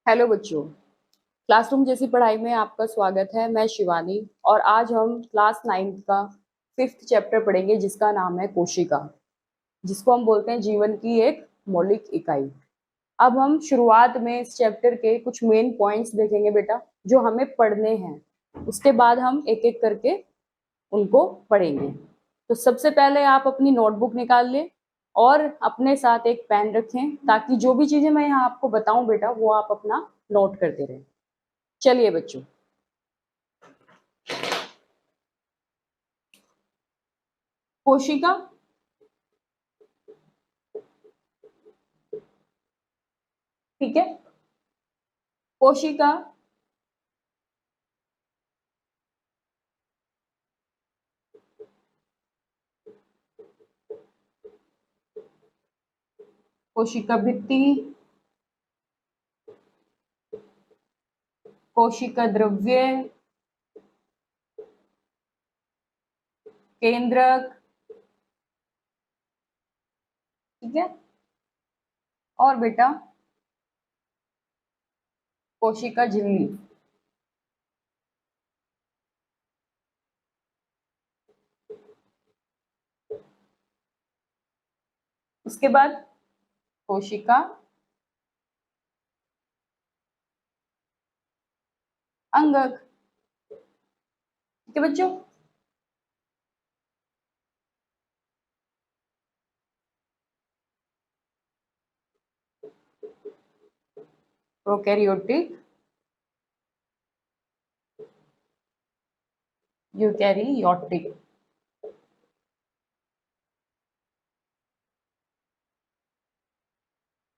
Hello बच्चों। Classroom जैसी पढ़ाई में आपका स्वागत है। मैं शिवानी और आज हम क्लास 9th का 5th चैप्टर पढ़ेंगे जिसका नाम है कोशिका, जिसको हम बोलते हैं जीवन की एक मौलिक इकाई। अब हम शुरुआत में इस चैप्टर के कुछ मेन पॉइंट्स देखेंगे बेटा, जो हमें पढ़ने हैं। उसके बाद हम एक एक करके उनको पढ़ेंगे। तो सबसे पहले आप अपनी नोटबुक निकाल लें और अपने साथ एक पेन रखें, ताकि जो भी चीजें मैं यहाँ आपको बताऊं बेटा वो आप अपना नोट करते रहें। चलिए बच्चों, कोशिका, ठीक है। कोशिका कोशिका भित्ति, कोशिका द्रव्य, केंद्रक, ठीक है। और बेटा कोशिका झिल्ली। उसके बाद कोशिका अंगक, ठीक है बच्चों। Prokaryotic, eukaryotic.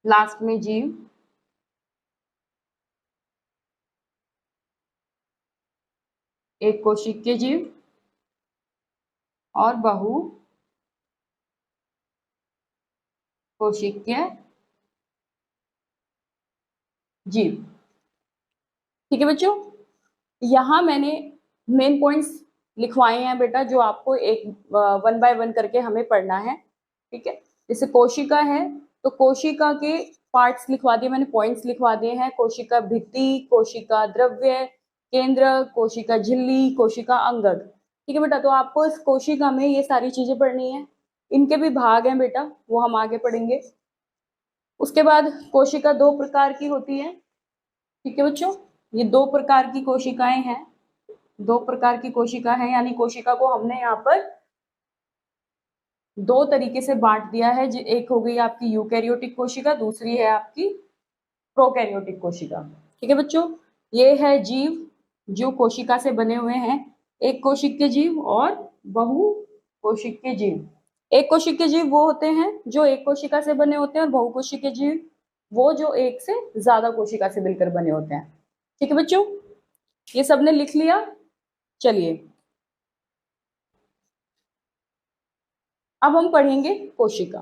लास्ट में जीव, एक कोशिकीय जीव और बहु कोशिकीय जीव, ठीक है बच्चों। यहाँ मैंने मेन पॉइंट्स लिखवाए हैं बेटा, जो आपको एक वन बाय वन करके हमें पढ़ना है, ठीक है। जैसे कोशिका है तो कोशिका के पार्ट्स लिखवा दिए मैंने, पॉइंट्स लिखवा दिए हैं। कोशिका भित्ति, कोशिका द्रव्य, केंद्र, कोशिका झिल्ली, कोशिका अंगक, ठीक है बेटा। तो आपको इस कोशिका में ये सारी चीजें पढ़नी है। इनके भी भाग हैं बेटा, वो हम आगे पढ़ेंगे। उसके बाद कोशिका दो प्रकार की होती है, ठीक है बच्चों। ये दो प्रकार की कोशिकाएं हैं, दो प्रकार की कोशिका है, यानी कोशिका को हमने यहाँ पर दो तरीके से बांट दिया है। एक हो गई आपकी यूकैरियोटिक कोशिका, दूसरी है आपकी प्रोकैरियोटिक कोशिका, ठीक है बच्चों। ये है जीव जो कोशिका से बने हुए हैं, एक कोशिकीय जीव और बहु कोशिकीय जीव। एक कोशिकीय जीव वो होते हैं जो एक कोशिका से बने होते हैं, और बहुकोशिकीय जीव वो जो एक से ज्यादा कोशिका से मिलकर बने होते हैं, ठीक है बच्चों। ये सबने लिख लिया। चलिए अब हम पढ़ेंगे कोशिका।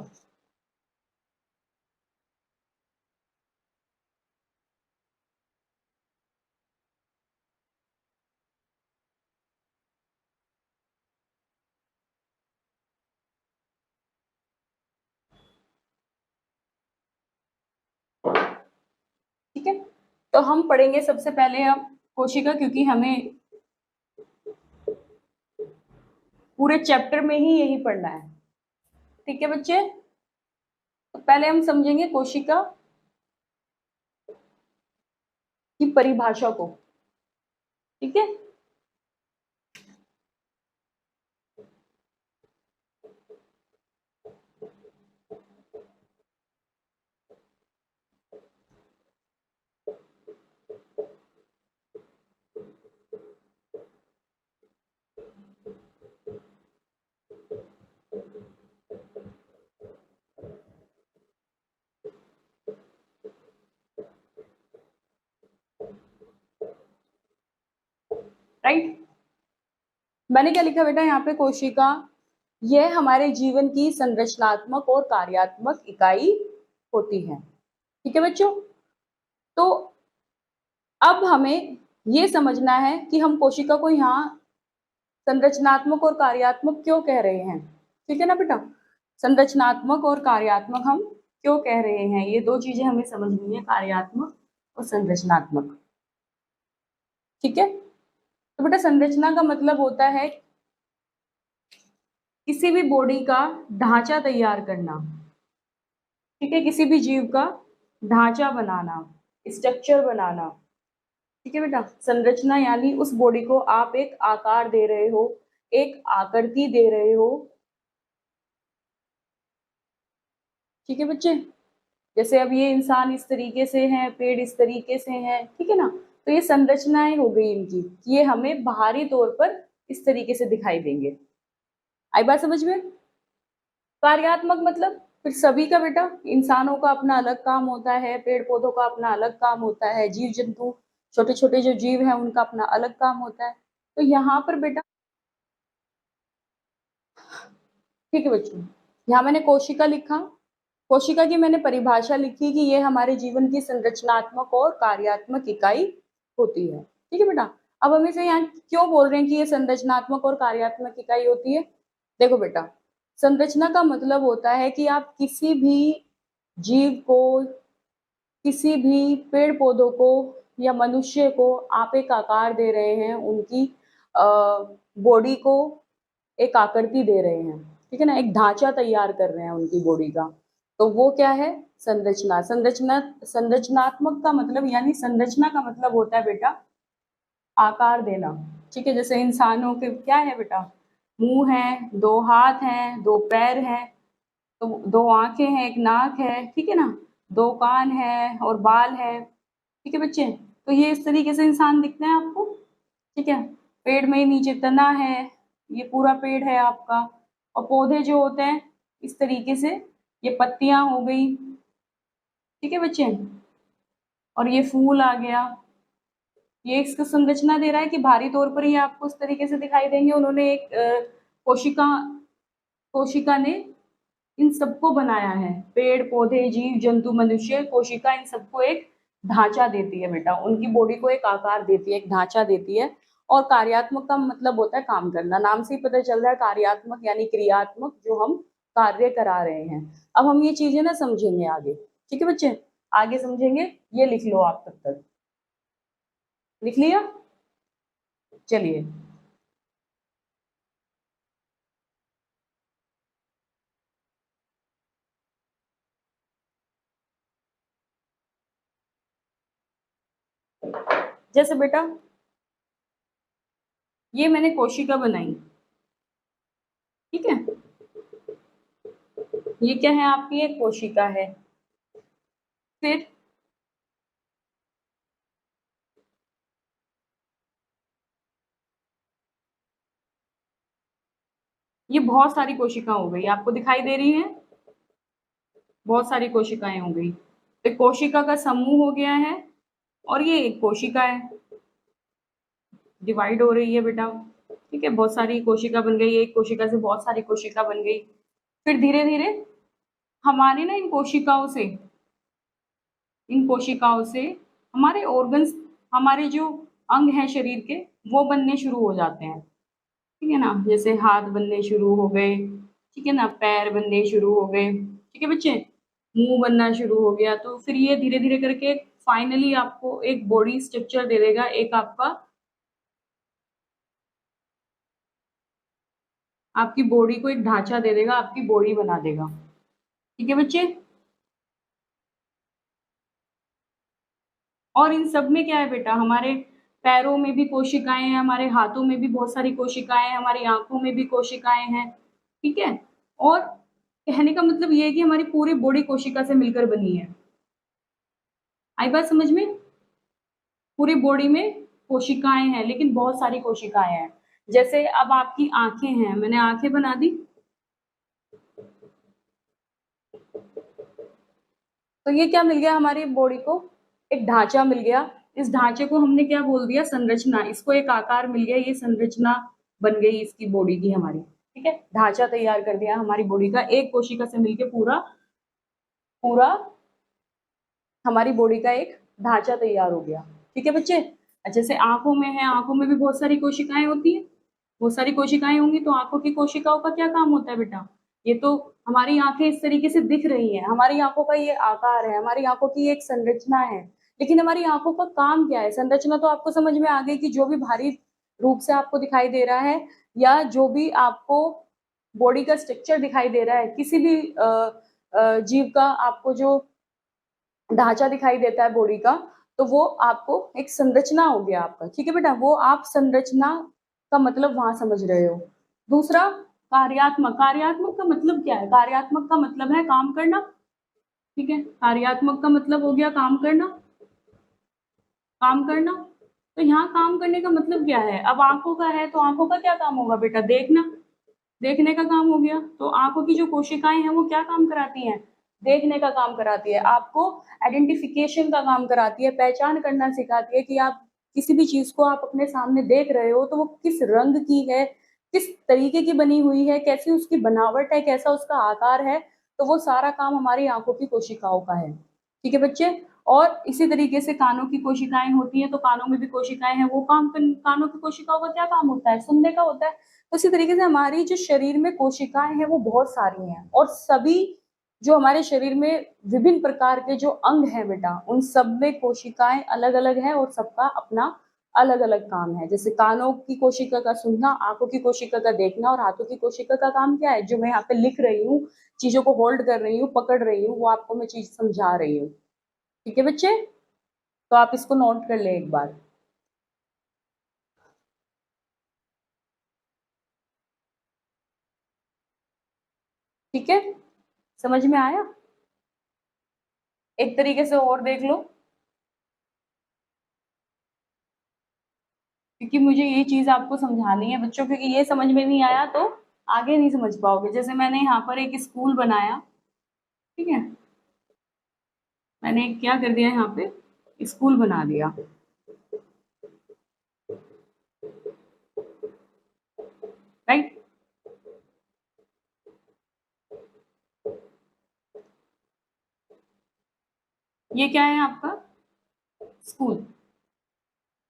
ठीक है, तो हम पढ़ेंगे सबसे पहले अब कोशिका, क्योंकि हमें पूरे चैप्टर में ही यही पढ़ना है, ठीक है बच्चे। तो पहले हम समझेंगे कोशिका की परिभाषा को, ठीक है। राइट, मैंने क्या लिखा बेटा यहाँ पे, कोशिका यह हमारे जीवन की संरचनात्मक और कार्यात्मक इकाई होती है, ठीक है बच्चों। तो अब हमें ये समझना है कि हम कोशिका को यहाँ संरचनात्मक और कार्यात्मक क्यों कह रहे हैं, ठीक है ना बेटा। संरचनात्मक और कार्यात्मक हम क्यों कह रहे हैं, ये दो चीजें हमें समझनी है, कार्यात्मक और संरचनात्मक। ठीक है, तो बेटा संरचना का मतलब होता है किसी भी बॉडी का ढांचा तैयार करना। ठीक है, किसी भी जीव का ढांचा बनाना, स्ट्रक्चर बनाना। ठीक है बेटा, संरचना यानी उस बॉडी को आप एक आकार दे रहे हो, एक आकृति दे रहे हो। ठीक है बच्चे, जैसे अब ये इंसान इस तरीके से है, पेड़ इस तरीके से है, ठीक है ना, तो ये संरचनाएं हो गई इनकी, ये हमें बाहरी तौर पर इस तरीके से दिखाई देंगे। आई बात समझ में? कार्यात्मक मतलब फिर सभी का बेटा, इंसानों का अपना अलग काम होता है, पेड़ पौधों का अपना अलग काम होता है, जीव जंतु छोटे छोटे जो जीव हैं उनका अपना अलग काम होता है। तो यहाँ पर बेटा, ठीक है बच्चों, यहाँ मैंने कोशिका लिखा, कोशिका की मैंने परिभाषा लिखी कि ये हमारे जीवन की संरचनात्मक और कार्यात्मक इकाई होती है। ठीक है बेटा, अब हम इसे यहाँ क्यों बोल रहे हैं कि ये संरचनात्मक और कार्यात्मक इकाई होती है? देखो बेटा, संरचना का मतलब होता है कि आप किसी भी जीव को, किसी भी पेड़ पौधों को या मनुष्य को आप एक आकार दे रहे हैं, उनकी बॉडी को एक आकृति दे रहे हैं। ठीक है ना, एक ढांचा तैयार कर रहे हैं उनकी बॉडी का, तो वो क्या है? संरचना। संरचनात्मक का मतलब यानी संरचना का मतलब होता है बेटा आकार देना। ठीक है, जैसे इंसानों के क्या है बेटा, मुंह है, दो हाथ हैं, दो पैर हैं, तो दो आंखें हैं, एक नाक है, ठीक है ना, दो कान है और बाल है। ठीक है बच्चे, तो ये इस तरीके से इंसान दिखते हैं आपको। ठीक है, पेड़ में नीचे तना है, ये पूरा पेड़ है आपका, और पौधे जो होते हैं इस तरीके से, ये पत्तियां हो गई। ठीक है बच्चे, और ये फूल आ गया। ये इसका संरचना दे रहा है कि भारी तौर पर ये आपको इस तरीके से दिखाई देंगे। उन्होंने एक कोशिका कोशिका ने इन सबको बनाया है, पेड़ पौधे जीव जंतु मनुष्य, कोशिका इन सबको एक ढांचा देती है बेटा, उनकी बॉडी को एक आकार देती है, एक ढांचा देती है। और कार्यात्मक का मतलब होता है काम करना, नाम से ही पता चल रहा है, कार्यात्मक यानी क्रियात्मक, जो हम कार्य करा रहे हैं। अब हम ये चीजें ना समझेंगे आगे। ठीक है बच्चे, आगे समझेंगे, ये लिख लो आप तब तक। लिख लिया? चलिए, जैसे बेटा ये मैंने कोशिका बनाई, ठीक है, ये क्या है आपकी? एक कोशिका है। फिर ये बहुत सारी कोशिका हो गई, आपको दिखाई दे रही है, बहुत सारी कोशिकाएं हो गई। एक कोशिका का समूह हो गया है, और ये एक कोशिका है, डिवाइड हो रही है बेटा। ठीक है, बहुत सारी कोशिका बन गई, एक कोशिका से बहुत सारी कोशिका बन गई। फिर धीरे धीरे हमारे ना इन कोशिकाओं से हमारे ऑर्गन्स, हमारे जो अंग हैं शरीर के, वो बनने शुरू हो जाते हैं। ठीक है ना, जैसे हाथ बनने शुरू हो गए, ठीक है ना, पैर बनने शुरू हो गए, ठीक है बच्चे, मुंह बनना शुरू हो गया। तो फिर ये धीरे धीरे करके फाइनली आपको एक बॉडी स्ट्रक्चर दे देगा, एक आपकी बॉडी को एक ढांचा दे देगा, आपकी बॉडी बना देगा। ठीक है बच्चे, और इन सब में क्या है बेटा, हमारे पैरों में भी कोशिकाएं हैं, हमारे हाथों में भी बहुत सारी कोशिकाएं हैं, हमारी आंखों में भी कोशिकाएं हैं। ठीक है, और कहने का मतलब ये है कि हमारी पूरी बॉडी कोशिका से मिलकर बनी है। आई बात समझ में? पूरी बॉडी में कोशिकाएं हैं, लेकिन बहुत सारी कोशिकाएं हैं। जैसे अब आपकी आंखें हैं, मैंने आंखें बना दी, तो ये क्या मिल गया हमारी बॉडी को? एक ढांचा मिल गया। इस ढांचे को हमने क्या बोल दिया? संरचना। इसको एक आकार मिल गया, ये संरचना बन गई इसकी बॉडी की हमारी। ठीक है, ढांचा तैयार कर दिया हमारी बॉडी का, एक कोशिका से मिलकर पूरा पूरा हमारी बॉडी का एक ढांचा तैयार हो गया। ठीक है बच्चे, जैसे आंखों में है, आंखों में भी बहुत सारी कोशिकाएं होती है, बहुत सारी कोशिकाएं होंगी, तो आंखों की कोशिकाओं का क्या काम होता है बेटा? ये तो हमारी आंखें इस तरीके से दिख रही हैं, हमारी आंखों का ये आकार है, हमारी आंखों की एक संरचना है, लेकिन हमारी आंखों का काम क्या है? संरचना तो आपको समझ में आ गई कि जो भी भारी रूप से आपको दिखाई दे रहा है या जो भी आपको बॉडी का स्ट्रक्चर दिखाई दे रहा है, किसी भी जीव का आपको जो ढांचा दिखाई देता है बॉडी का, तो वो आपको एक संरचना हो गया आपका। ठीक है बेटा, वो आप संरचना का मतलब वहां समझ रहे हो। दूसरा कार्यात्मक। कार्यात्मक का मतलब क्या है? कार्यात्मक का मतलब है काम करना। ठीक है, कार्यात्मक का मतलब हो गया काम करना। काम करना, तो यहाँ काम करने का मतलब क्या है? अब आंखों का है तो आंखों का क्या काम होगा बेटा? देखना। देखने का काम हो गया। तो आंखों की जो कोशिकाएं हैं वो क्या काम कराती हैं? देखने का काम कराती है। आपको आइडेंटिफिकेशन का काम कराती है, पहचान करना सिखाती है कि आप किसी भी चीज को आप अपने सामने देख रहे हो तो वो किस रंग की है, किस तरीके की बनी हुई है, कैसी उसकी बनावट है, कैसा उसका आकार है। तो वो सारा काम हमारी आंखों की कोशिकाओं का है। ठीक है बच्चे। और इसी तरीके से कानों की कोशिकाएं होती हैं, तो कानों में भी कोशिकाएं हैं। वो काम कानों की कोशिकाओं का क्या काम होता है? सुनने का होता है। तो इसी तरीके से हमारी जो शरीर में कोशिकाएं हैं वो बहुत सारी हैं, और सभी जो हमारे शरीर में विभिन्न प्रकार के जो अंग हैं बेटा, उन सब में कोशिकाएं अलग अलग हैं और सबका अपना अलग अलग काम है। जैसे कानों की कोशिका का सुनना, आंखों की कोशिका का देखना, और हाथों की कोशिका का काम क्या है? जो मैं यहाँ पे लिख रही हूँ, चीजों को होल्ड कर रही हूँ, पकड़ रही हूँ, वो आपको मैं चीज समझा रही हूँ। ठीक है बच्चे, तो आप इसको नोट कर ले एक बार। ठीक है, समझ में आया? एक तरीके से और देख लो, क्योंकि मुझे ये चीज आपको समझानी है बच्चों, क्योंकि ये समझ में नहीं आया तो आगे नहीं समझ पाओगे। जैसे मैंने यहाँ पर एक स्कूल बनाया। ठीक है, मैंने क्या कर दिया यहाँ पे? स्कूल बना दिया। राइट। ये क्या है आपका? स्कूल।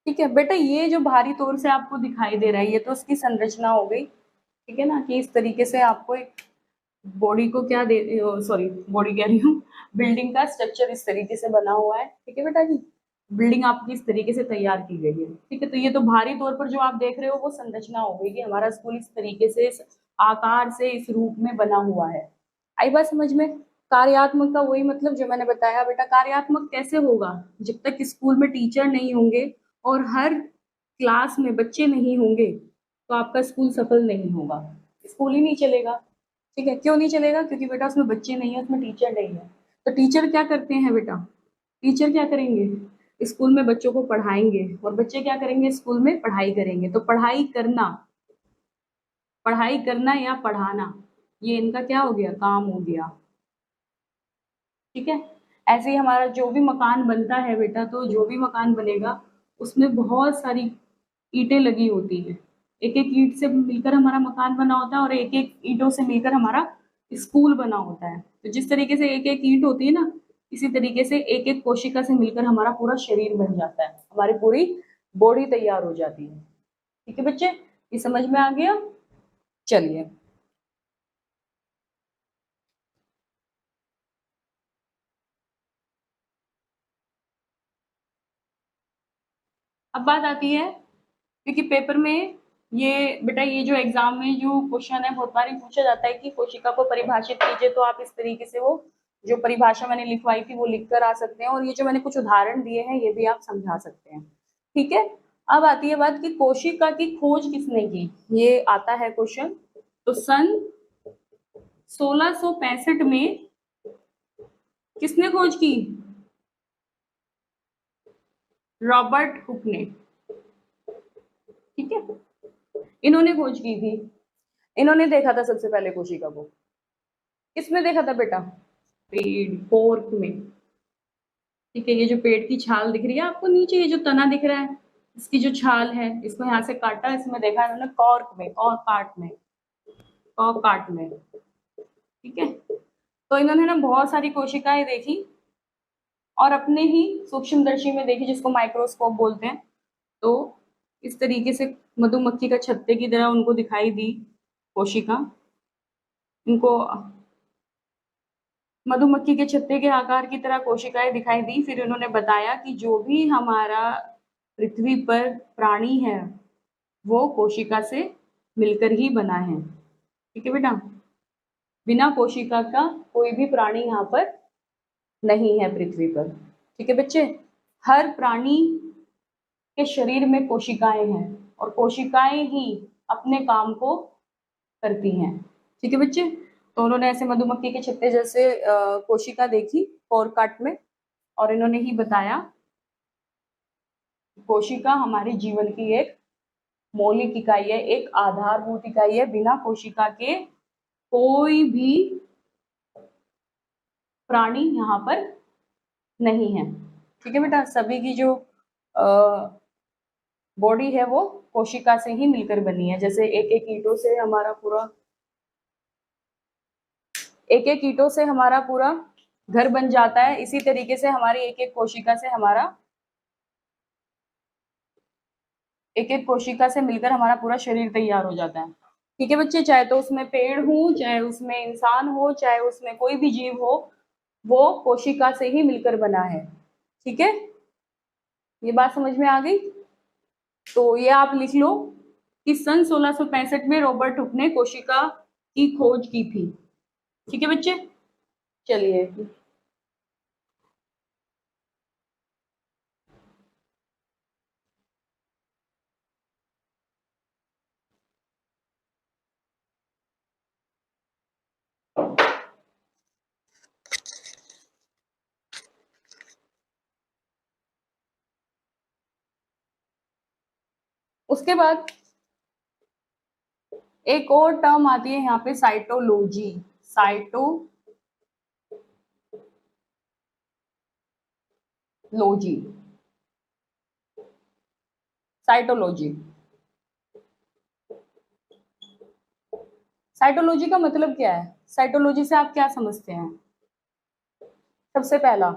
ठीक है बेटा, ये जो भारी तौर से आपको दिखाई दे रहा है ये तो उसकी संरचना हो गई। ठीक है ना, कि इस तरीके से आपको एक बॉडी को क्या दे, सॉरी बॉडी कह रही हूँ, बिल्डिंग का स्ट्रक्चर इस तरीके से बना हुआ है। ठीक है बेटा जी, बिल्डिंग आपकी इस तरीके से तैयार की गई है। ठीक है, तो ये तो भारी तौर पर जो आप देख रहे हो वो संरचना हो गई कि हमारा स्कूल इस तरीके से, इस आकार से, इस रूप में बना हुआ है। आई बात समझ में? कार्यात्मक का वही मतलब जो मैंने बताया बेटा। कार्यात्मक कैसे होगा? जब तक स्कूल में टीचर नहीं होंगे और हर क्लास में बच्चे नहीं होंगे तो आपका स्कूल सफल नहीं होगा। स्कूल ही नहीं चलेगा। ठीक है, क्यों नहीं चलेगा? क्योंकि बेटा उसमें बच्चे नहीं है, उसमें टीचर नहीं है। तो टीचर क्या करते हैं बेटा? टीचर क्या करेंगे? स्कूल में बच्चों को पढ़ाएंगे, और बच्चे क्या करेंगे? स्कूल में पढ़ाई करेंगे। तो पढ़ाई करना या पढ़ाना, ये इनका क्या हो गया? काम हो गया। ठीक है, ऐसे ही हमारा जो भी मकान बनता है बेटा, तो जो भी मकान बनेगा उसमें बहुत सारी ईंटें लगी होती हैं। एक एक ईंट से मिलकर हमारा मकान बना होता है, और एक एक ईंटों से मिलकर हमारा स्कूल बना होता है। तो जिस तरीके से एक एक ईंट होती है ना, इसी तरीके से एक एक कोशिका से मिलकर हमारा पूरा शरीर बन जाता है, हमारी पूरी बॉडी तैयार हो जाती है। ठीक है बच्चे, ये समझ में आ गया? चलिए, अब बात आती है, क्योंकि पेपर में ये बेटा, ये जो एग्जाम में जो क्वेश्चन है बहुत बार पूछा जाता है कि कोशिका को परिभाषित कीजिए। तो आप इस तरीके से वो जो परिभाषा मैंने लिखवाई थी वो लिख कर आ सकते हैं, और ये जो मैंने कुछ उदाहरण दिए हैं ये भी आप समझा सकते हैं। ठीक है, अब आती है बात कि कोशिका की खोज किसने की? ये आता है क्वेश्चन। तो सन 1665 में किसने खोज की? रॉबर्ट हुक ने। ठीक है, इन्होंने खोज की थी। इन्होंने देखा था सबसे पहले कोशिका को। किसमें देखा था बेटा? पेड़, पोर्क में। ठीक है, ये जो पेड़ की छाल दिख रही है आपको नीचे, ये जो तना दिख रहा है, इसकी जो छाल है, इसको यहाँ से काटा, इसमें देखा है इन्होंने कॉर्क में, कॉर्क काट में। ठीक है, तो इन्होंने ना बहुत सारी कोशिकाएं देखी, और अपने ही सूक्ष्मदर्शी में देखी, जिसको माइक्रोस्कोप बोलते हैं। तो इस तरीके से मधुमक्खी का छत्ते की तरह उनको दिखाई दी कोशिका। इनको मधुमक्खी के छत्ते के आकार की तरह कोशिकाएं दिखाई दी। फिर उन्होंने बताया कि जो भी हमारा पृथ्वी पर प्राणी है वो कोशिका से मिलकर ही बना है। ठीक है बेटा, बिना कोशिका का कोई भी प्राणी यहाँ पर नहीं है पृथ्वी पर। ठीक है बच्चे, हर प्राणी के शरीर में कोशिकाएं हैं और कोशिकाएं ही अपने काम को करती हैं। ठीक है बच्चे, तो उन्होंने ऐसे मधुमक्खी के छत्ते जैसे कोशिका देखी फोरकाट में, और इन्होंने ही बताया कोशिका हमारे जीवन की एक मौलिक इकाई है, एक आधारभूत इकाई है। बिना कोशिका के कोई भी प्राणी यहाँ पर नहीं है। ठीक है बेटा, सभी की जो बॉडी है वो कोशिका से ही मिलकर बनी है। जैसे एक एक ईंटों से हमारा पूरा घर बन जाता है, इसी तरीके से हमारी एक एक कोशिका से मिलकर हमारा पूरा शरीर तैयार हो जाता है। ठीक है बच्चे, चाहे तो उसमें पेड़ हो, चाहे उसमें इंसान हो, चाहे उसमें कोई भी जीव हो, वो कोशिका से ही मिलकर बना है। ठीक है, ये बात समझ में आ गई? तो ये आप लिख लो कि सन 1665 में रॉबर्ट हुक ने कोशिका की खोज की थी। ठीक है बच्चे, चलिए उसके बाद एक और टर्म आती है यहाँ पे, साइटोलॉजी। साइटोलॉजी साइटोलॉजी का मतलब क्या है? साइटोलॉजी से आप क्या समझते हैं? सबसे पहला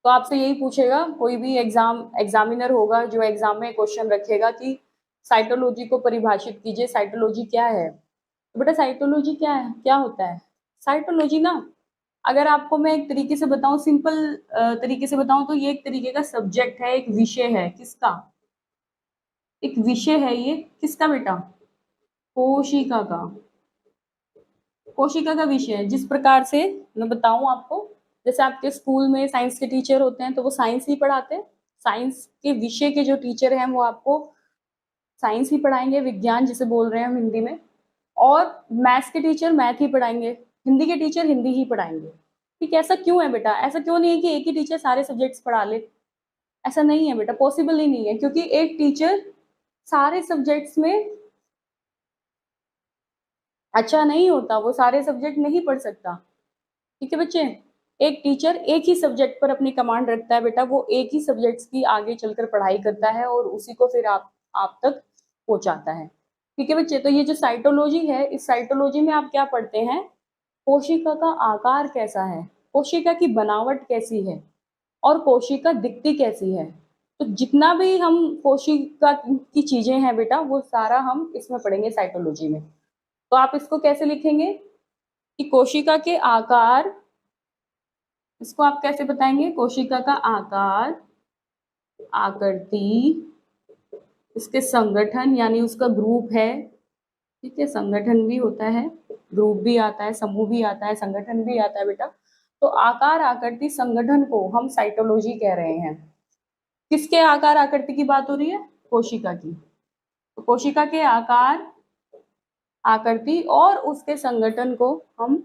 तो आपसे यही पूछेगा, कोई भी एग्जामिनर होगा जो एग्जाम में क्वेश्चन रखेगा कि साइटोलॉजी को परिभाषित कीजिए, साइटोलॉजी क्या है। तो बेटा साइटोलॉजी क्या है, क्या होता है? साइटोलॉजी ना, अगर आपको मैं एक तरीके से बताऊं, सिंपल तरीके से बताऊं, तो ये एक तरीके का सब्जेक्ट है, एक विषय है। किसका? एक विषय है ये। किसका बेटा? कोशिका का। कोशिका का विषय है। जिस प्रकार से मैं बताऊं आपको, जैसे आपके स्कूल में साइंस के टीचर होते हैं तो वो साइंस ही पढ़ाते हैं। साइंस के विषय के जो टीचर हैं वो आपको साइंस ही पढ़ाएंगे, विज्ञान जिसे बोल रहे हैं हम हिंदी में। और मैथ्स के टीचर मैथ ही पढ़ाएंगे, हिंदी के टीचर हिंदी ही पढ़ाएंगे। ठीक है, ऐसा क्यों है बेटा? ऐसा क्यों नहीं है कि एक ही टीचर सारे सब्जेक्ट्स पढ़ा ले? ऐसा नहीं है बेटा, पॉसिबल ही नहीं है, क्योंकि एक टीचर सारे सब्जेक्ट्स में अच्छा नहीं होता, वो सारे सब्जेक्ट नहीं पढ़ सकता। ठीक है बच्चे, एक टीचर एक ही सब्जेक्ट पर अपनी कमांड रखता है बेटा, वो एक ही सब्जेक्ट्स की आगे चलकर पढ़ाई करता है और उसी को फिर आप तक पहुंचाता है। ठीक है बच्चे, तो ये जो साइटोलॉजी है, इस साइटोलॉजी में आप क्या पढ़ते हैं? कोशिका का आकार कैसा है, कोशिका की बनावट कैसी है, और कोशिका दिखती कैसी है। तो जितना भी हम कोशिका की चीजें हैं बेटा, वो सारा हम इसमें पढ़ेंगे साइटोलॉजी में। तो आप इसको कैसे लिखेंगे कि कोशिका के आकार, इसको आप कैसे बताएंगे? कोशिका का आकार, आकृति, इसके संगठन यानी उसका ग्रुप है। ठीक है, संगठन भी होता है, ग्रुप भी आता है, समूह भी आता है, संगठन भी आता है बेटा। तो आकार, आकृति, संगठन को हम साइटोलॉजी कह रहे हैं। किसके आकार आकृति की बात हो रही है? कोशिका की। तो कोशिका के आकार, आकृति और उसके संगठन को हम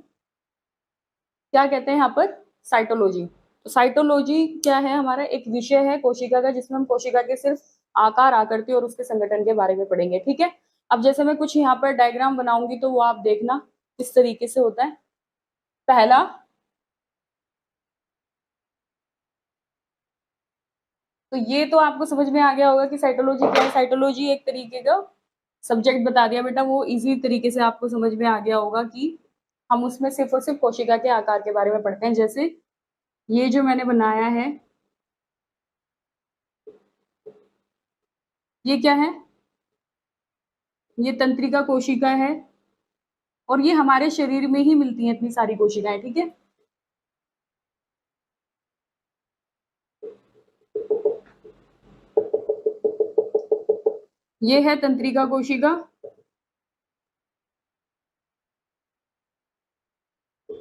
क्या कहते हैं यहाँ पर? साइटोलॉजी। तो साइटोलॉजी क्या है? हमारा एक विषय है कोशिका का, जिसमें हम कोशिका के सिर्फ आकार, आकृति और उसके संगठन के बारे में पढ़ेंगे। ठीक है, अब जैसे मैं कुछ यहाँ पर डायग्राम बनाऊंगी तो वो आप देखना किस तरीके से होता है। पहला, तो ये तो आपको समझ में आ गया होगा कि साइटोलॉजी क्या है। साइटोलॉजी एक तरीके का सब्जेक्ट बता दिया बेटा, वो इजी तरीके से आपको समझ में आ गया होगा कि हम उसमें सिर्फ और सिर्फ कोशिका के आकार के बारे में पढ़ते हैं। जैसे ये जो मैंने बनाया है, ये क्या है? ये तंत्रिका कोशिका है, और ये हमारे शरीर में ही मिलती हैं इतनी सारी कोशिकाएं। ठीक है, ये है तंत्रिका कोशिका,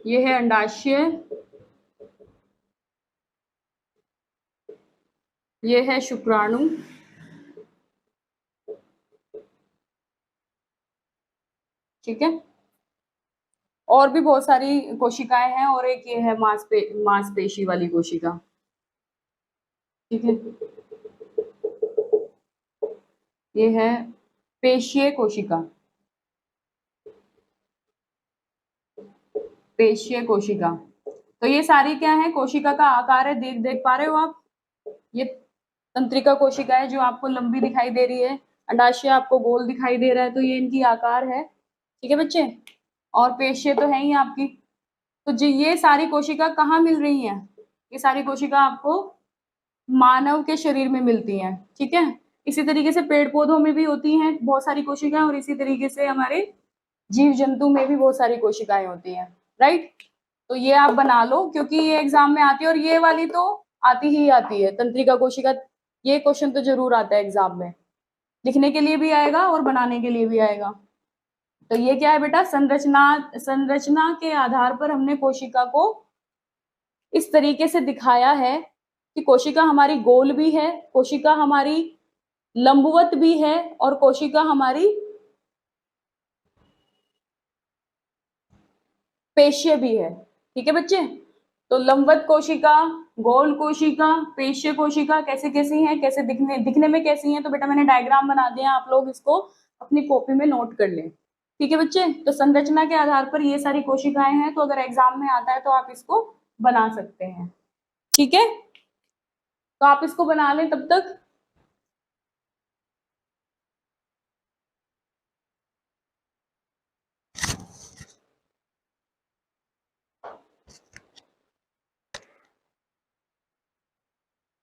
ये है अंडाशय, ये है शुक्राणु, ठीक है। और भी बहुत सारी कोशिकाएं हैं, और एक ये है मांसपेशी वाली कोशिका, ठीक है। ये है पेशीय कोशिका, पेशीय कोशिका। तो ये सारी क्या है, कोशिका का आकार है, देख पा रहे हो आप। ये तंत्रिका कोशिका है जो आपको लंबी दिखाई दे रही है, अंडाशय आपको गोल दिखाई दे रहा है, तो ये इनकी आकार है, ठीक है बच्चे। और पेशीय तो है ही आपकी। तो जी ये सारी कोशिका कहाँ मिल रही है, ये सारी कोशिका आपको मानव के शरीर में मिलती हैं, ठीक है। इसी तरीके से पेड़ पौधों में भी होती हैं बहुत सारी कोशिकाएं, और इसी तरीके से हमारे जीव जंतु में भी बहुत सारी कोशिकाएं होती हैं, राइट। तो ये आप बना लो, क्योंकि ये एग्जाम में आती है, और ये वाली तो आती ही आती है तंत्रिका कोशिका। ये क्वेश्चन तो जरूर आता है एग्जाम में, लिखने के लिए भी आएगा और बनाने के लिए भी आएगा। तो ये क्या है बेटा, संरचना के आधार पर हमने कोशिका को इस तरीके से दिखाया है कि कोशिका हमारी गोल भी है, कोशिका हमारी लंबवत भी है, और कोशिका हमारी पेशीय भी है, ठीक है बच्चे। तो लंबवत कोशिका, गोल कोशिका, पेशीय कोशिका कैसे कैसी हैं, कैसे दिखने में कैसी हैं, तो बेटा मैंने डायग्राम बना दिया, आप लोग इसको अपनी कॉपी में नोट कर लें, ठीक है बच्चे। तो संरचना के आधार पर ये सारी कोशिकाएं हैं, तो अगर एग्जाम में आता है तो आप इसको बना सकते हैं, ठीक है। तो आप इसको बना लें तब तक।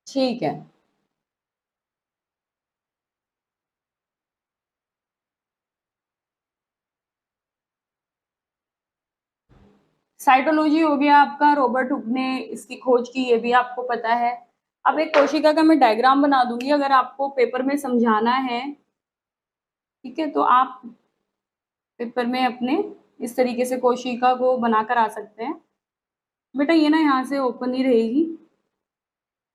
ठीक है, साइटोलॉजी हो गया आपका, रॉबर्ट हुक ने इसकी खोज की, ये भी आपको पता है। अब एक कोशिका का मैं डायग्राम बना दूंगी, अगर आपको पेपर में समझाना है, ठीक है, तो आप पेपर में अपने इस तरीके से कोशिका को बनाकर आ सकते हैं। बेटा ये ना यहाँ से ओपन ही रहेगी,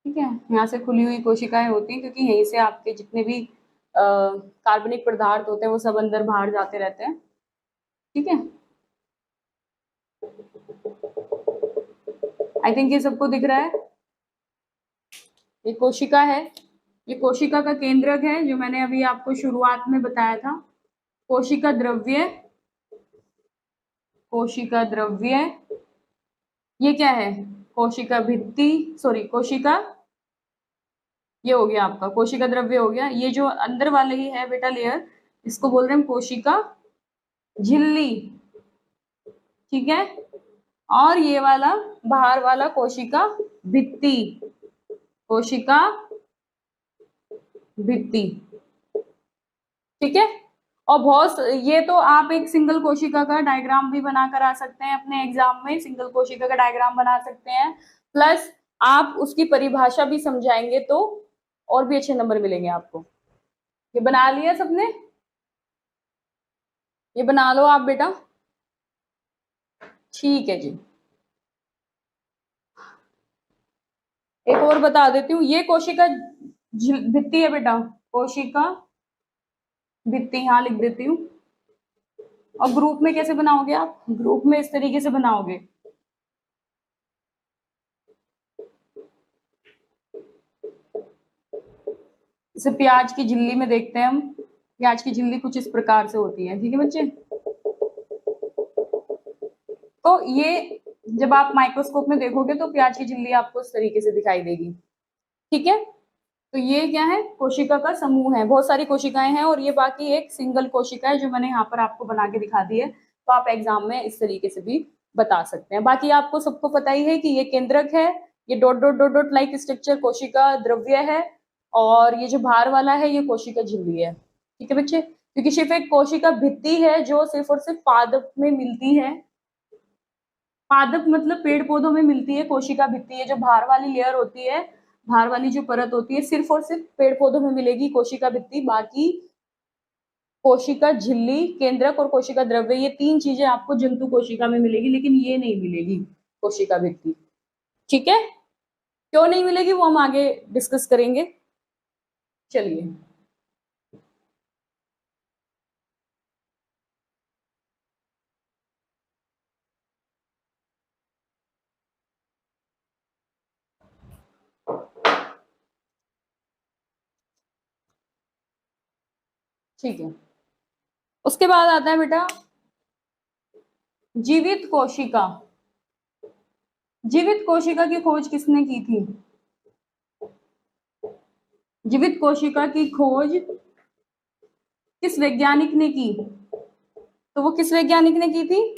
ठीक है, यहाँ से खुली हुई कोशिकाएं होती हैं, क्योंकि यहीं से आपके जितने भी कार्बनिक पदार्थ होते हैं वो सब अंदर बाहर जाते रहते हैं, ठीक है। आई थिंक ये सबको दिख रहा है। ये कोशिका है, ये कोशिका का केंद्रक है, जो मैंने अभी आपको शुरुआत में बताया था। कोशिका द्रव्य, कोशिका द्रव्य, ये क्या है, कोशिका भित्ति, सॉरी कोशिका, ये हो गया आपका कोशिका द्रव्य हो गया। ये जो अंदर वाले ही है बेटा लेयर, इसको बोल रहे हैं कोशिका झिल्ली, ठीक है। और ये वाला बाहर वाला कोशिका भित्ति, कोशिका भित्ति, ठीक है। और बहुत ये तो आप एक सिंगल कोशिका का डायग्राम भी बनाकर आ सकते हैं अपने एग्जाम में, सिंगल कोशिका का डायग्राम बना सकते हैं, प्लस आप उसकी परिभाषा भी समझाएंगे तो और भी अच्छे नंबर मिलेंगे आपको। ये बना लिया सबने, ये बना लो आप बेटा, ठीक है जी। एक और बता देती हूँ, ये कोशिका भित्ति है बेटा, कोशिका भित्ति यहाँ लिख देती हूँ। और ग्रुप में कैसे बनाओगे आप, ग्रुप में इस तरीके से बनाओगे, जैसे प्याज की झिल्ली में देखते हैं हम, प्याज की झिल्ली कुछ इस प्रकार से होती है, ठीक है बच्चे। तो ये जब आप माइक्रोस्कोप में देखोगे तो प्याज की झिल्ली आपको इस तरीके से दिखाई देगी, ठीक है। तो ये क्या है, कोशिका का समूह है, बहुत सारी कोशिकाएं हैं, और ये बाकी एक सिंगल कोशिका है जो मैंने यहाँ पर आपको बना के दिखा दी है। तो आप एग्जाम में इस तरीके से भी बता सकते हैं। बाकी आपको सबको पता ही है कि ये केंद्रक है, ये dot dot dot dot like structure कोशिका द्रव्य है, और ये जो बाहर वाला है ये कोशिका झिल्ली है, ठीक है बच्चे। क्योंकि सिर्फ एक कोशिका भित्ति है जो सिर्फ और सिर्फ पादप में मिलती है, पादप मतलब पेड़ पौधों में मिलती है कोशिका भित्ति है, जो बाहर वाली लेयर होती है, बाहर वाली जो परत होती है, सिर्फ और सिर्फ पेड़ पौधों में मिलेगी कोशिका भित्ति, बाकी कोशिका झिल्ली, केंद्रक और कोशिका द्रव्य, ये 3 चीजें आपको जंतु कोशिका में मिलेगी, लेकिन ये नहीं मिलेगी कोशिका भित्ति। ठीक है, क्यों नहीं मिलेगी वो हम आगे डिस्कस करेंगे। चलिए, ठीक है। उसके बाद आता है बेटा जीवित कोशिका। जीवित कोशिका की खोज किसने की थी? जीवित कोशिका की खोज किस वैज्ञानिक ने की? तो वो किस वैज्ञानिक ने की थी?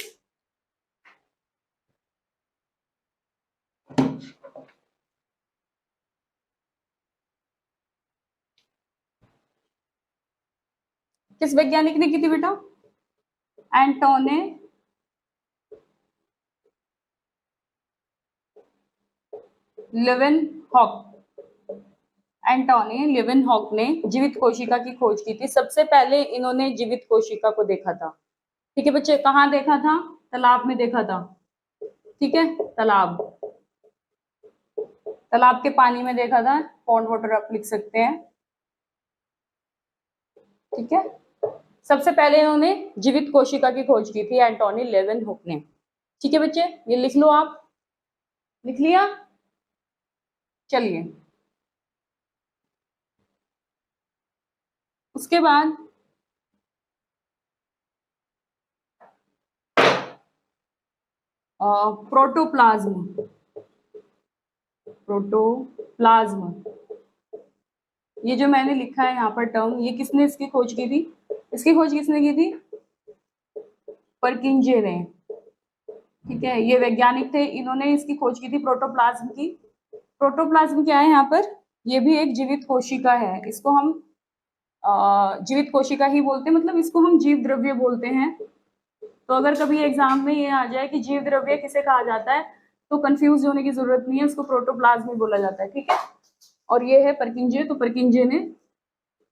किस वैज्ञानिक ने की थी बेटा? एंटोने लेवेनहॉक। एंटोनी लेवेनहॉक ने जीवित कोशिका की खोज की थी। सबसे पहले इन्होंने जीवित कोशिका को देखा था। ठीक है बच्चे, कहाँ देखा था? तालाब में देखा था। ठीक है, तालाब, तालाब के पानी में देखा था। पॉन्ड वाटर आप लिख सकते हैं। ठीक है, सबसे पहले इन्होंने जीवित कोशिका की खोज की थी एंटोनी लेवेनहॉक ने। ठीक है बच्चे, ये लिख लो, आप लिख लिया। चलिए, उसके बाद प्रोटोप्लाज्म। प्रोटोप्लाज्म, ये जो मैंने लिखा है यहाँ पर टर्म, ये किसने इसकी खोज की थी? इसकी खोज किसने की थी? परकिंजे ने। ठीक है, ये वैज्ञानिक थे, इन्होंने इसकी खोज की थी प्रोटोप्लाज्म की। प्रोटोप्लाज्म क्या है यहाँ पर? ये भी एक जीवित कोशिका है। इसको हम जीवित कोशिका ही बोलते हैं, मतलब इसको हम जीव द्रव्य बोलते हैं। तो अगर कभी एग्जाम में ये आ जाए कि जीव द्रव्य किसे कहा जाता है, तो कंफ्यूज होने की जरूरत नहीं है, उसको प्रोटोप्लाज्म ही बोला जाता है। ठीक है, और ये है परकिंजे। तो परकिंजे ने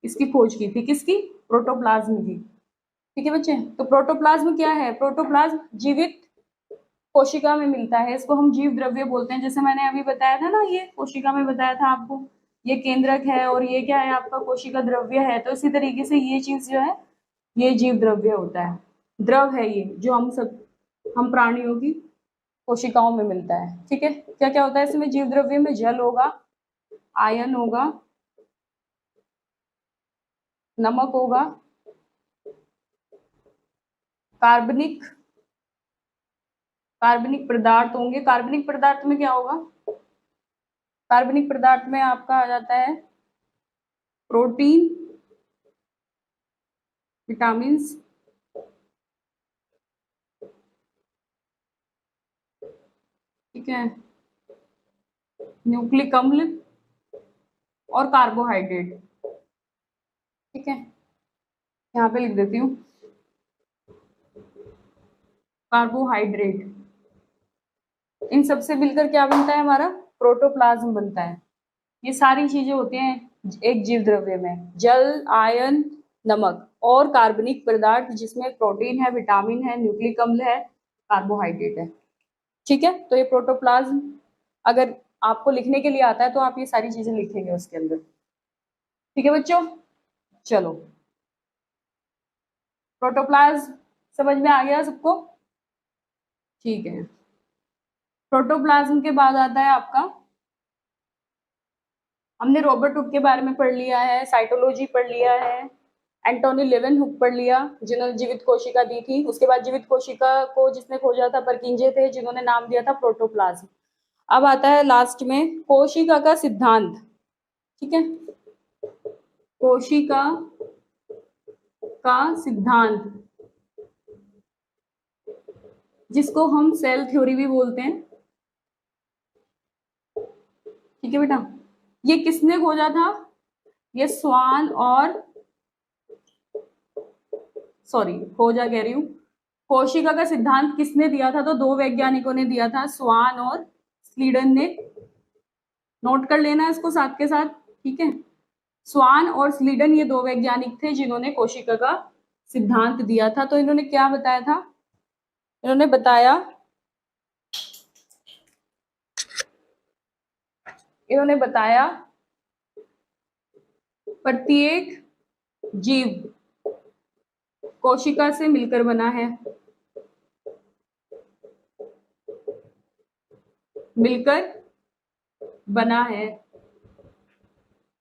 इसकी खोज की थी, किसकी? प्रोटोप्लाज्म की। ठीक है बच्चे, तो प्रोटोप्लाज्म क्या है? प्रोटोप्लाज्म जीवित कोशिका में मिलता है, इसको हम जीव द्रव्य बोलते हैं। जैसे मैंने अभी बताया था ना, ये कोशिका में बताया था आपको, ये केंद्रक है और ये क्या है आपका? कोशिका द्रव्य है। तो इसी तरीके से ये चीज जो है, ये जीव द्रव्य होता है। द्रव है ये, जो हम प्राणियों की कोशिकाओं में मिलता है। ठीक है, क्या क्या होता है इसमें? जीव द्रव्य में जल होगा, आयन होगा, नमक होगा, कार्बनिक कार्बनिक पदार्थ होंगे। कार्बनिक पदार्थ में क्या होगा? कार्बनिक पदार्थ में आपका आ जाता है प्रोटीन, विटामिन, ठीक है, न्यूक्लिक अम्ल और कार्बोहाइड्रेट। ठीक है, यहाँ पे लिख देती हूँ कार्बोहाइड्रेट। इन सबसे मिलकर क्या बनता है? हमारा प्रोटोप्लाज्म बनता है। ये सारी चीजें होती हैं एक जीव द्रव्य में, जल, आयन, नमक और कार्बनिक पदार्थ, जिसमें प्रोटीन है, विटामिन है, न्यूक्लिक अम्ल है, कार्बोहाइड्रेट है। ठीक है, तो ये प्रोटोप्लाज्म अगर आपको लिखने के लिए आता है तो आप ये सारी चीजें लिखेंगे उसके अंदर। ठीक है बच्चों, चलो, प्रोटोप्लाज्म समझ में आ गया सबको? ठीक है, प्रोटोप्लाज्म के बाद आता है आपका, हमने रॉबर्ट हुक के बारे में पढ़ लिया है, साइटोलॉजी पढ़ लिया है, एंटोनी लेवेनहुक पढ़ लिया जिन्होंने जीवित कोशिका दी थी। उसके बाद जीवित कोशिका को जिसने खोजा था परकिंजे थे, जिन्होंने नाम दिया था प्रोटोप्लाज्म। अब आता है लास्ट में कोशिका का सिद्धांत। ठीक है, कोशिका का सिद्धांत, जिसको हम सेल थ्योरी भी बोलते हैं। ठीक है बेटा, ये किसने खोजा था? ये स्वान और खोजा कह रही हूँ, कोशिका का सिद्धांत किसने दिया था? तो दो वैज्ञानिकों ने दिया था, स्वान और स्लीडन ने। नोट कर लेना इसको साथ के साथ। ठीक है, स्वान और स्लीडन ये दो वैज्ञानिक थे जिन्होंने कोशिका का सिद्धांत दिया था। तो इन्होंने क्या बताया था? इन्होंने बताया प्रत्येक जीव कोशिका से मिलकर बना है,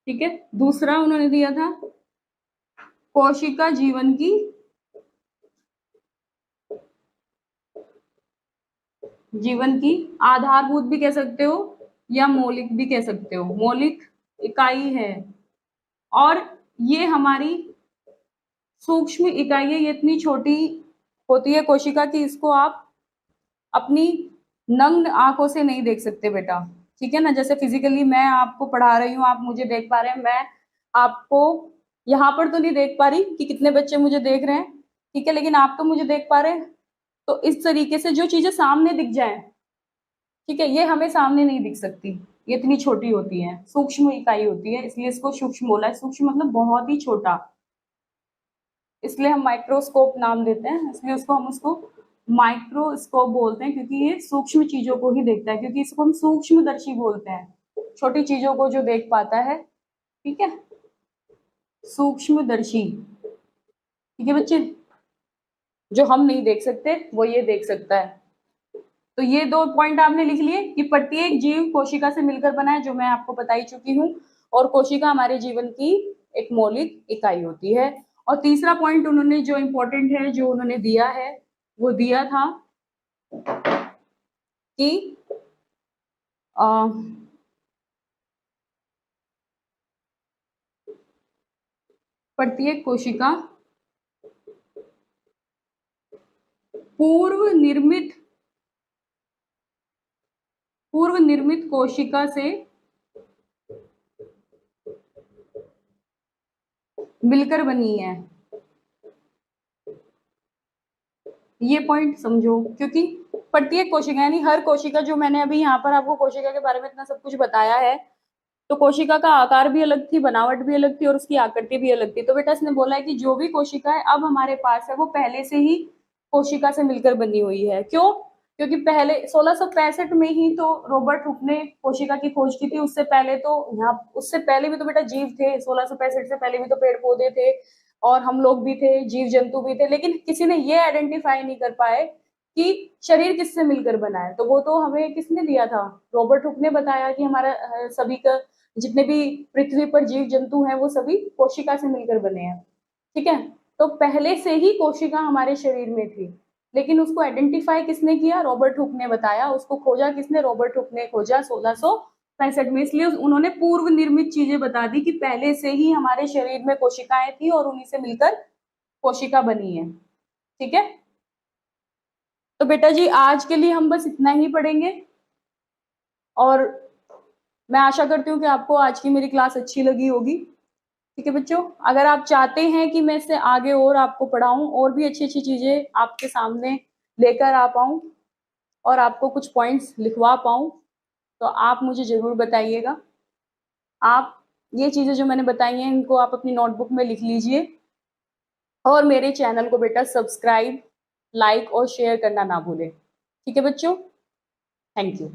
ठीक है। दूसरा उन्होंने दिया था कोशिका जीवन की आधारभूत भी कह सकते हो या मौलिक भी कह सकते हो, मौलिक इकाई है। और ये हमारी सूक्ष्म इकाई है, ये इतनी छोटी होती है कोशिका की, इसको आप अपनी नग्न आंखों से नहीं देख सकते बेटा, ठीक है ना। जैसे फिजिकली मैं आपको पढ़ा रही हूँ, आप मुझे देख पा रहे हैं, मैं आपको यहाँ पर तो नहीं देख पा रही कि कितने बच्चे मुझे देख रहे हैं, ठीक है, लेकिन आप तो मुझे देख पा रहे हैं। तो इस तरीके से जो चीजें सामने दिख जाए, ठीक है, ये हमें सामने नहीं दिख सकती, ये इतनी छोटी होती है, सूक्ष्म इकाई होती है, इसलिए इसको सूक्ष्म बोला है। सूक्ष्म मतलब बहुत ही छोटा, इसलिए हम माइक्रोस्कोप नाम देते हैं, इसलिए उसको माइक्रोस्कोप बोलते हैं, क्योंकि ये सूक्ष्म चीजों को ही देखता है, क्योंकि इसको हम सूक्ष्मदर्शी बोलते हैं, छोटी चीजों को जो देख पाता है, ठीक है, सूक्ष्मदर्शी, ठीक है बच्चे। जो हम नहीं देख सकते वो ये देख सकता है। तो ये 2 पॉइंट आपने लिख लिए कि प्रत्येक जीव कोशिका से मिलकर बना है, जो मैं आपको बता ही चुकी हूँ, और कोशिका हमारे जीवन की एक मौलिक इकाई होती है। और तीसरा पॉइंट उन्होंने जो इम्पोर्टेंट है, जो उन्होंने दिया है, वो दिया था कि प्रत्येक कोशिका पूर्व निर्मित कोशिका से मिलकर बनी है। ये पॉइंट समझो, क्योंकि प्रत्येक कोशिका यानी हर कोशिका, जो मैंने अभी यहाँ पर आपको कोशिका के बारे में इतना सब कुछ बताया है, तो कोशिका का आकार भी अलग थी, बनावट भी अलग थी, और उसकी आकृति भी अलग थी। तो बेटा इसने बोला है कि जो भी कोशिका है अब हमारे पास है, वो पहले से ही कोशिका से मिलकर बनी हुई है। क्यों? क्योंकि पहले 1665 में ही तो रॉबर्ट हुक ने कोशिका की खोज की थी। उससे पहले भी तो बेटा जीव थे, 1665 से पहले भी तो पेड़ पौधे थे, और हम लोग भी थे, जीव जंतु भी थे, लेकिन किसी ने ये आइडेंटिफाई नहीं कर पाए कि शरीर किससे मिलकर बना है। तो वो तो हमें किसने दिया था? रॉबर्ट हुक ने बताया कि हमारा सभी का, जितने भी पृथ्वी पर जीव जंतु हैं, वो सभी कोशिका से मिलकर बने हैं, ठीक है। तो पहले से ही कोशिका हमारे शरीर में थी, लेकिन उसको आइडेंटिफाई किसने किया? रॉबर्ट हुक ने बताया। उसको खोजा किसने? रॉबर्ट हुक ने खोजा 1665 में। इसलिए उन्होंने पूर्व निर्मित चीजें बता दी कि पहले से ही हमारे शरीर में कोशिकाएं थी और उन्हीं से मिलकर कोशिका बनी है, ठीक है। तो बेटा जी आज के लिए हम बस इतना ही पढ़ेंगे, और मैं आशा करती हूँ कि आपको आज की मेरी क्लास अच्छी लगी होगी, ठीक है बच्चों। अगर आप चाहते हैं कि मैं इससे आगे और आपको पढ़ाऊं, और भी अच्छी अच्छी चीजें आपके सामने लेकर आ पाऊं, और आपको कुछ पॉइंट्स लिखवा पाऊं, तो आप मुझे जरूर बताइएगा। आप ये चीजें जो मैंने बताई हैं, इनको आप अपनी नोटबुक में लिख लीजिए, और मेरे चैनल को बेटा सब्सक्राइब, लाइक और शेयर करना ना भूलें, ठीक है बच्चों। Thank you.